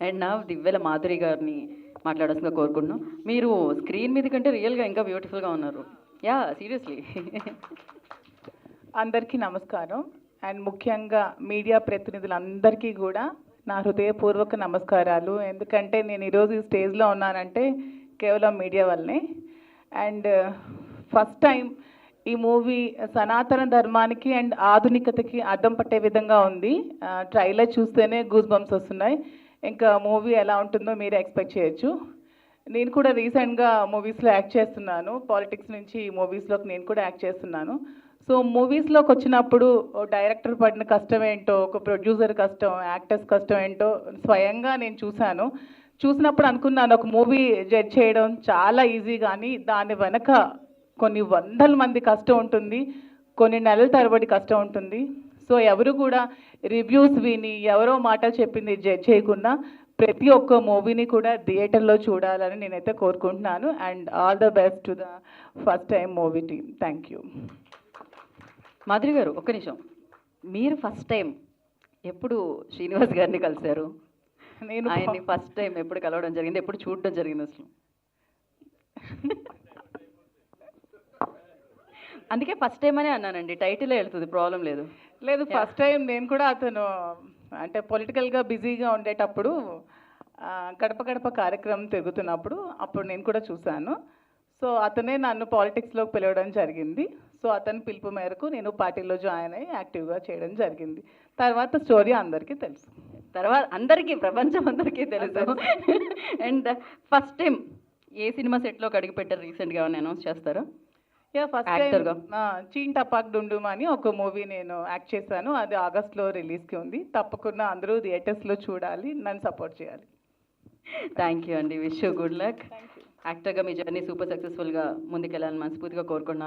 And నా దివ్యల మాధురి గారిని మాట్లాడాల్సిందిగా కోరుకుంటున్నాం. మీరు స్క్రీన్ మీద కంటే రియల్‌గా ఇంకా బ్యూటిఫుల్‌గా ఉన్నారు. యాహ్! సీరియస్‌లీ. అందరికీ నమస్కారం. అండ్ ముఖ్యంగా మీడియా ప్రతినిధులందరికీ కూడా నా హృదయపూర్వక నమస్కారాలు. ఎందుకంటే నేను ఈరోజు ఈ స్టేజ్లో ఉన్నానంటే కేవలం మీడియా వల్లనే. అండ్ ఫస్ట్ టైం ఈ మూవీ సనాతన ధర్మానికి అండ్ ఆధునికతకి అద్దం పట్టే విధంగా ఉంది. ట్రైలర్ చూస్తేనే గూస్ బంప్స్ వస్తున్నాయి. ఇంకా మూవీ ఎలా ఉంటుందో మీరే ఎక్స్పెక్ట్ చేయొచ్చు. నేను కూడా రీసెంట్గా మూవీస్లో యాక్ట్ చేస్తున్నాను. పాలిటిక్స్ నుంచి మూవీస్లోకి నేను కూడా యాక్ట్ చేస్తున్నాను. సో మూవీస్లోకి వచ్చినప్పుడు డైరెక్టర్ పడిన కష్టం ఏంటో, ఒక ప్రొడ్యూసర్ కష్టం, యాక్టర్స్ కష్టం ఏంటో స్వయంగా నేను చూశాను. చూసినప్పుడు అనుకున్నాను ఒక మూవీ జడ్జ్ చేయడం చాలా ఈజీ, కానీ దాని వెనక కొన్ని వందల మంది కష్టం ఉంటుంది, కొన్ని నెలల తరబడి కష్టం ఉంటుంది. సో ఎవరు కూడా రివ్యూస్ విని ఎవరో మాటలు చెప్పింది జడ్జ్ చేయకుండా ప్రతి ఒక్క మూవీని కూడా థియేటర్లో చూడాలని నేనైతే కోరుకుంటున్నాను. And all the best to the first time movie team. Thank you. Madhuri గారు ఒక్క నిమిషం. మీరు ఫస్ట్ టైం ఎప్పుడు శ్రీనివాస్ గారిని కలిసారు? నేను ఆయన్ని ఫస్ట్ టైం ఎప్పుడు కలవడం జరిగింది? ఎప్పుడు చూడడం జరిగింది అసలు? అందుకే ఫస్ట్ టైం అనే అన్నానండి. టైటిలే వెళ్తుంది, ప్రాబ్లం లేదు. లేదు, ఫస్ట్ టైం నేను కూడా అతను అంటే పొలిటికల్గా బిజీగా ఉండేటప్పుడు గడప గడప కార్యక్రమం తిరుగుతున్నప్పుడు అప్పుడు నేను కూడా చూశాను. సో అతనే నన్ను పాలిటిక్స్లోకి పిలవడం జరిగింది. సో అతని పిలుపు మేరకు నేను పార్టీలో జాయిన్ అయ్యి యాక్టివ్గా చేయడం జరిగింది. తర్వాత స్టోరీ అందరికీ తెలుసు. తర్వాత అందరికీ, ప్రపంచం అందరికీ తెలుసు. అండ్ ఫస్ట్ టైం ఏ సినిమా సెట్లోకి అడుగు పెట్టారు? రీసెంట్గా ఏమైనా అనౌన్స్ చేస్తారా? ఫస్ట్ యాక్టర్గా చీన్ టపాక్ డుండుమా అని ఒక మూవీ నేను యాక్ట్ చేశాను. అది ఆగస్ట్లో రిలీజ్కి ఉంది. తప్పకుండా అందరూ థియేటర్స్లో చూడాలి, నన్ను సపోర్ట్ చేయాలి. థ్యాంక్ యూ అండి. Wish you good luck. యాక్టర్గా మీ జర్నీ సూపర్ సక్సెస్ఫుల్గా ముందుకెళ్ళాలని మనస్ఫూర్తిగా కోరుకుంటున్నాను.